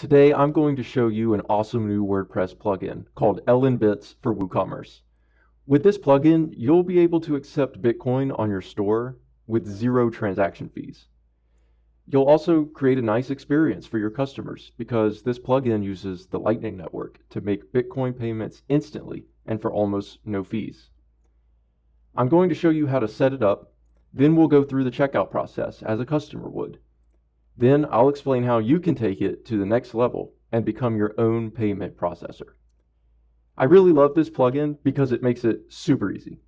Today I'm going to show you an awesome new WordPress plugin called LNBits for WooCommerce. With this plugin, you'll be able to accept Bitcoin on your store with zero transaction fees. You'll also create a nice experience for your customers because this plugin uses the Lightning Network to make Bitcoin payments instantly and for almost no fees. I'm going to show you how to set it up, then we'll go through the checkout process as a customer would. Then I'll explain how you can take it to the next level and become your own payment processor. I really love this plugin because it makes it super easy.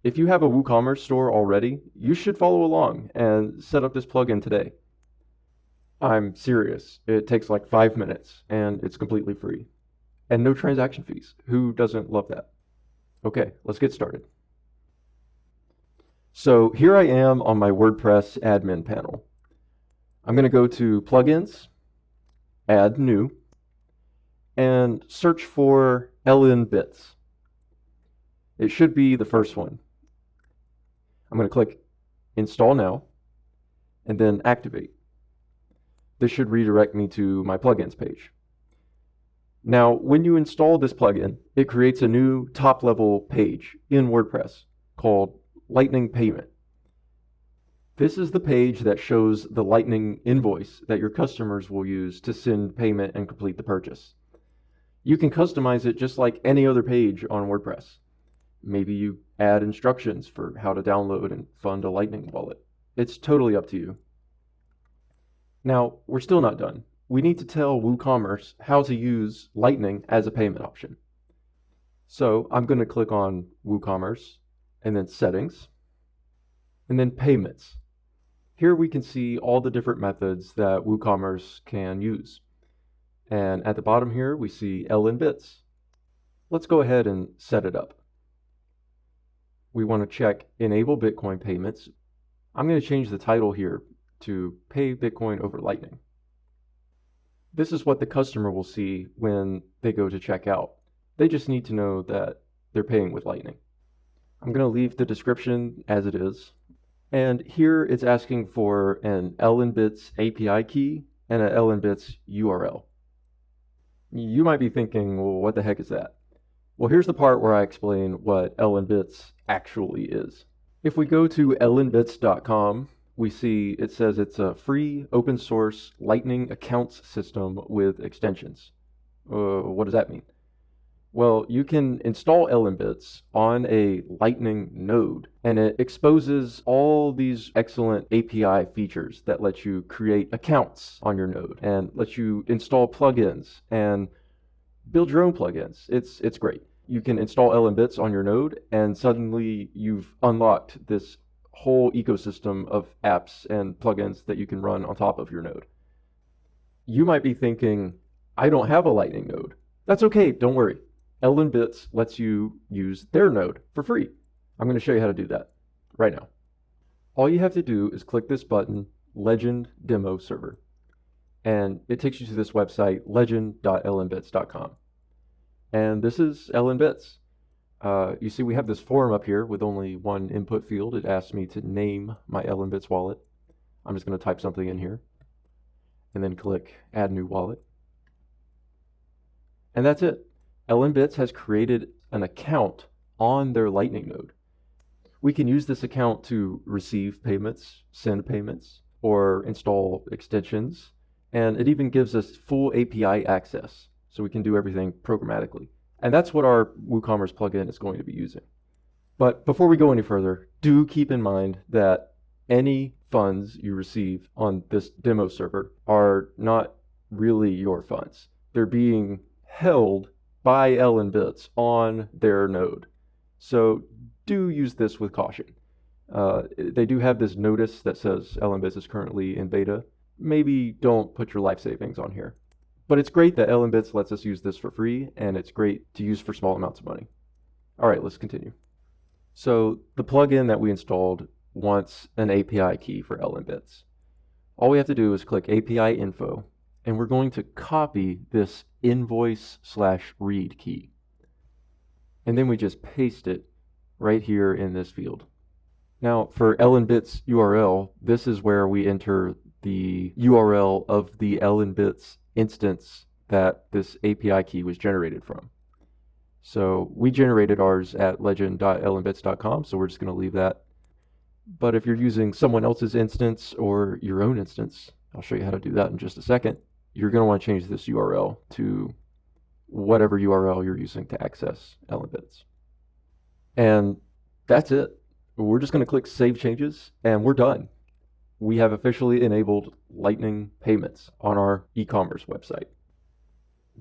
If you have a WooCommerce store already, you should follow along and set up this plugin today. I'm serious. It takes like 5 minutes and it's completely free. And no transaction fees. Who doesn't love that? Okay, let's get started. So here I am on my WordPress admin panel. I'm going to go to Plugins, Add New, and search for LNBits. It should be the first one. I'm going to click Install Now, and then Activate. This should redirect me to my plugins page. Now, when you install this plugin, it creates a new top-level page in WordPress called Lightning Payment. This is the page that shows the Lightning invoice that your customers will use to send payment and complete the purchase. You can customize it just like any other page on WordPress. Maybe you add instructions for how to download and fund a Lightning wallet. It's totally up to you. Now, we're still not done. We need to tell WooCommerce how to use Lightning as a payment option. So I'm going to click on WooCommerce and then Settings and then Payments. Here we can see all the different methods that WooCommerce can use. And at the bottom here, we see LNBits. Let's go ahead and set it up. We want to check Enable Bitcoin Payments. I'm going to change the title here to Pay Bitcoin over Lightning. This is what the customer will see when they go to check out. They just need to know that they're paying with Lightning. I'm going to leave the description as it is. And here it's asking for an LNBits API key and an LNBits URL. You might be thinking, well, what the heck is that? Well, here's the part where I explain what LNBits actually is. If we go to lnbits.com, we see it says it's a free open source Lightning accounts system with extensions. What does that mean? Well, you can install LNBits on a Lightning node, and it exposes all these excellent API features that let you create accounts on your node and let you install plugins and build your own plugins. It's great. You can install LNBits on your node, and suddenly you've unlocked this whole ecosystem of apps and plugins that you can run on top of your node. You might be thinking, I don't have a Lightning node. That's okay, don't worry. LNBits lets you use their node for free. I'm going to show you how to do that right now. All you have to do is click this button, Legend Demo Server, and it takes you to this website, legend.lnbits.com. And this is LNBits. You see we have this form up here with only one input field. It asks me to name my LNBits wallet. I'm just going to type something in here and then click Add New Wallet. And that's it. LNBits has created an account on their Lightning node. We can use this account to receive payments, send payments, or install extensions, and it even gives us full API access, so we can do everything programmatically. And that's what our WooCommerce plugin is going to be using. But before we go any further, do keep in mind that any funds you receive on this demo server are not really your funds. They're being held by LNBits on their node. So do use this with caution. They do have this notice that says LNBits is currently in beta. Maybe don't put your life savings on here. But it's great that LNBits lets us use this for free, and it's great to use for small amounts of money. All right, let's continue. So the plugin that we installed wants an API key for LNBits. All we have to do is click API info, and we're going to copy this invoice/read key. And then we just paste it right here in this field. Now for LNBits URL, this is where we enter the URL of the LNBits instance that this API key was generated from. So we generated ours at legend.lnbits.com, so we're just going to leave that. But if you're using someone else's instance or your own instance, I'll show you how to do that in just a second, you're going to want to change this URL to whatever URL you're using to access LNBits. And that's it. We're just going to click Save Changes, and we're done. We have officially enabled Lightning payments on our e-commerce website.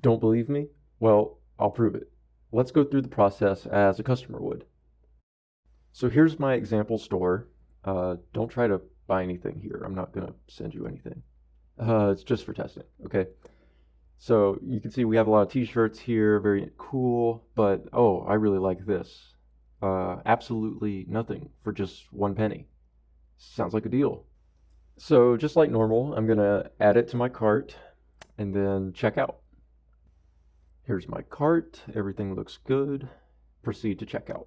Don't believe me? Well, I'll prove it. Let's go through the process as a customer would. So here's my example store. Don't try to buy anything here. I'm not going to send you anything. It's just for testing, okay? So you can see we have a lot of t-shirts here, very cool, but oh, I really like this. Absolutely nothing for just 1 penny. Sounds like a deal. So just like normal, I'm going to add it to my cart and then check out. Here's my cart. Everything looks good. Proceed to checkout.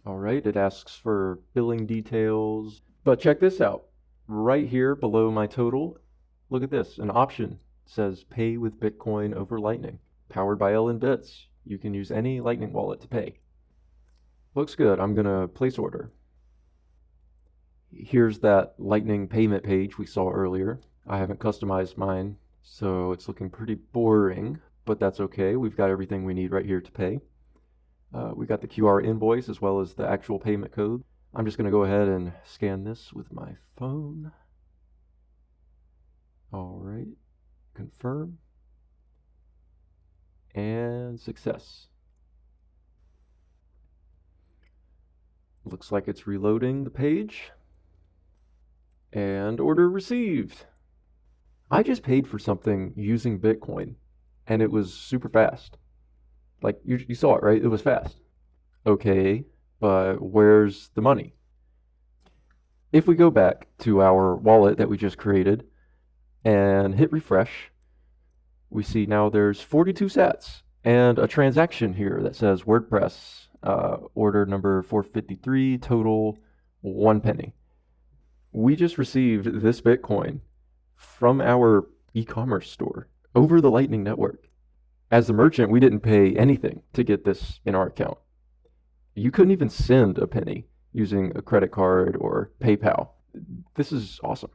All right, it asks for billing details, but check this out. Right here below my total, look at this. An option says pay with Bitcoin over Lightning. Powered by LNBits. You can use any Lightning wallet to pay. Looks good. I'm going to place order. Here's that Lightning payment page we saw earlier. I haven't customized mine, so it's looking pretty boring, but that's okay. We've got everything we need right here to pay. We got the QR invoice as well as the actual payment code. I'm just going to go ahead and scan this with my phone. All right, confirm, and success. Looks like it's reloading the page. And order received. I just paid for something using Bitcoin, and it was super fast. Like, you saw it, right? It was fast. Okay, but where's the money? If we go back to our wallet that we just created and hit refresh, we see now there's 42 sats and a transaction here that says WordPress, order number 453, total 1 penny. We just received this Bitcoin from our e-commerce store over the Lightning Network. As the merchant, we didn't pay anything to get this in our account. You couldn't even send a penny using a credit card or PayPal. This is awesome.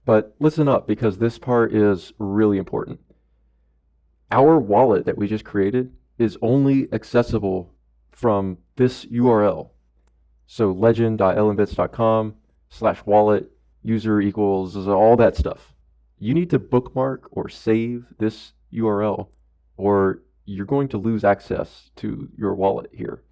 But listen up, because this part is really important. Our wallet that we just created is only accessible from this URL. So legend.lnbits.com/wallet, user equals all that stuff. You need to bookmark or save this URL, or you're going to lose access to your wallet here.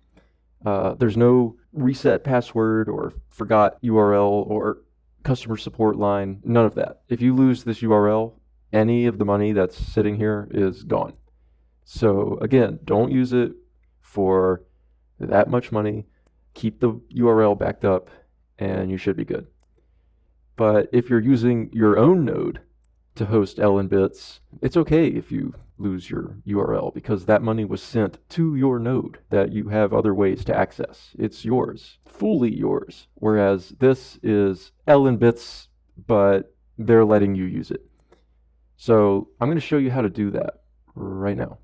There's no reset password or forgot URL or customer support line, none of that. If you lose this URL, any of the money that's sitting here is gone. So again, don't use it for that much money. Keep the URL backed up and you should be good. But if you're using your own node to host LNBits, it's okay if you lose your URL, because that money was sent to your node that you have other ways to access. It's yours, fully yours. Whereas this is LNBits, but they're letting you use it. So I'm going to show you how to do that right now.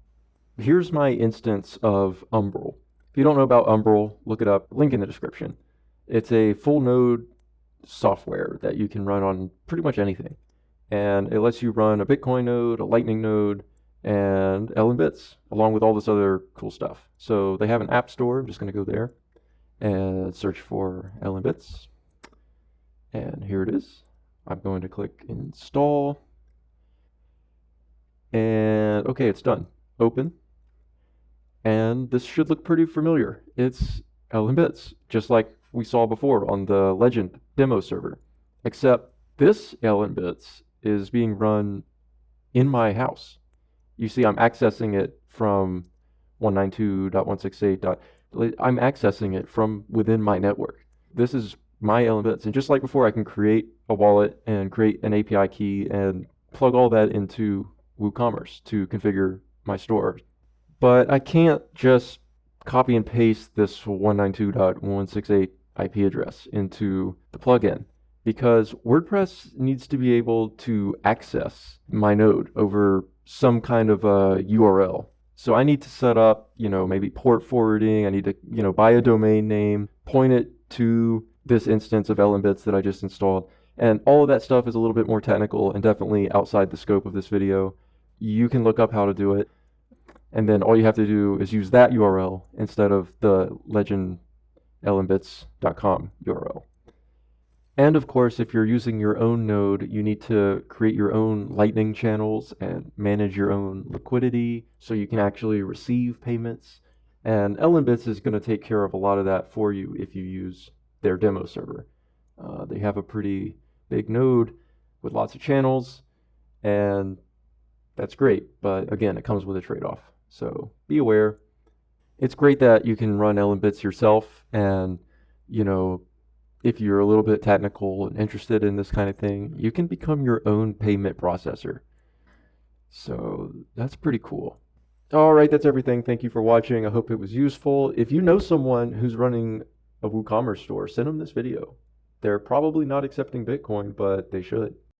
Here's my instance of Umbrel. If you don't know about Umbrel, look it up, link in the description. It's a full node software that you can run on pretty much anything. And it lets you run a Bitcoin node, a Lightning node, and LNBits, along with all this other cool stuff. So they have an app store. I'm just going to go there and search for LNBits. And here it is. I'm going to click install. And okay, it's done. Open. And this should look pretty familiar. It's LNBits, just like we saw before on the Legend demo server. Except this LNBits is being run in my house. You see, I'm accessing it from 192.168. I'm accessing it from within my network. This is my LNBits. And just like before, I can create a wallet and create an API key and plug all that into WooCommerce to configure my store. But I can't just copy and paste this 192.168 IP address into the plugin. because WordPress needs to be able to access my node over some kind of a URL. So I need to set up, maybe port forwarding. I need to, buy a domain name, point it to this instance of LNbits that I just installed. And all of that stuff is a little bit more technical and definitely outside the scope of this video. You can look up how to do it. And then all you have to do is use that URL instead of the legendlnbits.com URL. And of course, if you're using your own node, you need to create your own Lightning channels and manage your own liquidity so you can actually receive payments. And LNbits is going to take care of a lot of that for you if you use their demo server. They have a pretty big node with lots of channels, and that's great. But again, it comes with a trade-off. So be aware. It's great that you can run LNbits yourself, and if you're a little bit technical and interested in this kind of thing, you can become your own payment processor. So that's pretty cool. All right, that's everything. Thank you for watching. I hope it was useful. If you know someone who's running a WooCommerce store, send them this video. They're probably not accepting Bitcoin, but they should.